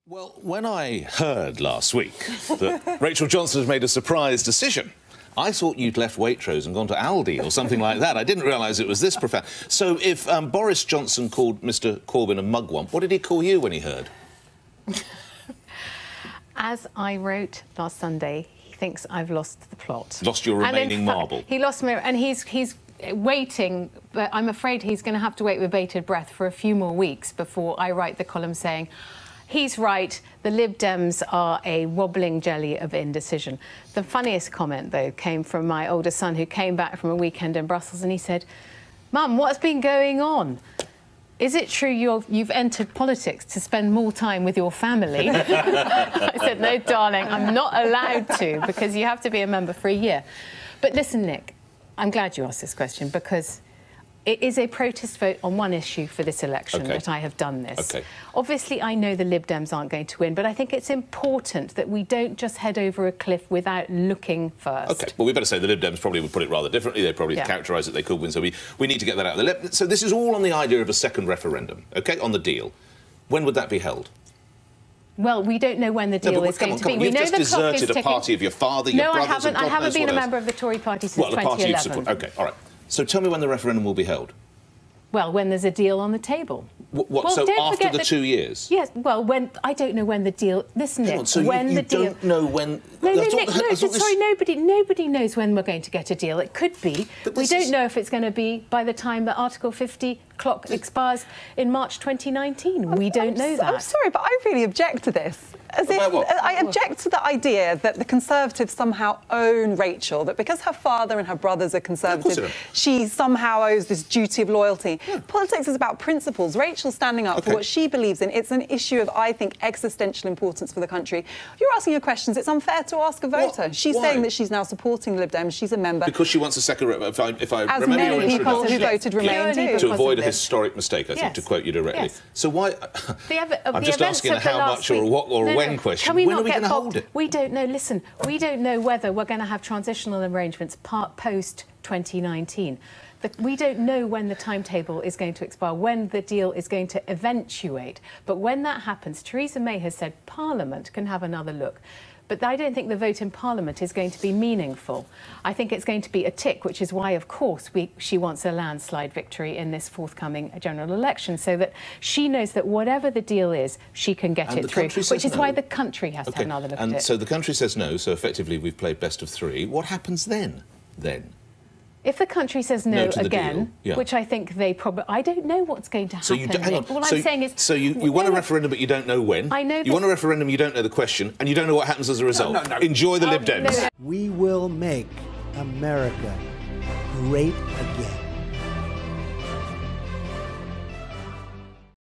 Well, when I heard last week that Rachel Johnson had made a surprise decision, I thought you'd left Waitrose and gone to Aldi or something like that. I didn't realise it was this profound. So if Boris Johnson called Mr Corbyn a mugwump, what did he call you when he heard? As I wrote last Sunday, he thinks I've lost the plot. Lost your remaining marble. He lost me, and he's waiting, but I'm afraid he's going to have to wait with bated breath for a few more weeks before I write the column saying, he's right, the Lib Dems are a wobbling jelly of indecision. The funniest comment, though, came from my older son, who came back from a weekend in Brussels, and he said, "Mum, what's been going on? Is it true you've entered politics to spend more time with your family?" I said, "No, darling, I'm not allowed to, because you have to be a member for a year." But listen, Nick, I'm glad you asked this question, because it is a protest vote on one issue for this election that I have done this. Obviously, I know the Lib Dems aren't going to win, but I think it's important that we don't just head over a cliff without looking first. OK, well, we better say the Lib Dems probably would put it rather differently. They probably characterise that they could win, so we need to get that out there. So this is all on the idea of a second referendum, OK, on the deal. When would that be held? Well, we don't know when the deal is going to be. You've just deserted a party of your father, your brothers, and God knows what else. No, I haven't been a member of the Tory party since 2011. Well, the party you've supported. OK, all right. So tell me when the referendum will be held. Well, when there's a deal on the table. What, well, so after the 2 years? Yes, well, when... I don't know when the deal... Listen, Nick, so when you the deal... don't know when... No, Nick, no, sorry, nobody knows when we're going to get a deal. It could be. We don't know if it's going to be by the time that Article 50 clock expires in March 2019. We don't know that. I'm sorry, but I really object to this. I object to the idea that the Conservatives somehow own Rachel, that because her father and her brothers are Conservative, she somehow owes this duty of loyalty. Politics is about principles. Rachel's standing up for what she believes in. It's an issue of, I think, existential importance for the country. You're asking her questions. It's unfair to ask a voter. She's saying that she's now supporting the Lib Dems. She's a member. Because she wants a second... If I as remember many your people who voted Remain do. To avoid a historic mistake, I think, to quote you directly. So why... I'm just asking a how much or what or when question. When are we going to hold it? We don't know. Listen, we don't know whether we're going to have transitional arrangements post-2019. We don't know when the timetable is going to expire, when the deal is going to eventuate. But when that happens, Theresa May has said Parliament can have another look. But I don't think the vote in Parliament is going to be meaningful. I think it's going to be a tick, which is why, of course, she wants a landslide victory in this forthcoming general election, so that she knows that whatever the deal is, she can get it through, which is why the country has to have another look at it. And so the country says no, so effectively we've played best of three. What happens then? If the country says no again, which I think they probably... I don't know what's going to happen. So you hang on. All I'm saying is... So you want a referendum, but you don't know when. I know. You want a referendum, you don't know the question, and you don't know what happens as a result. No. Enjoy the Lib Dems. We will make America great again.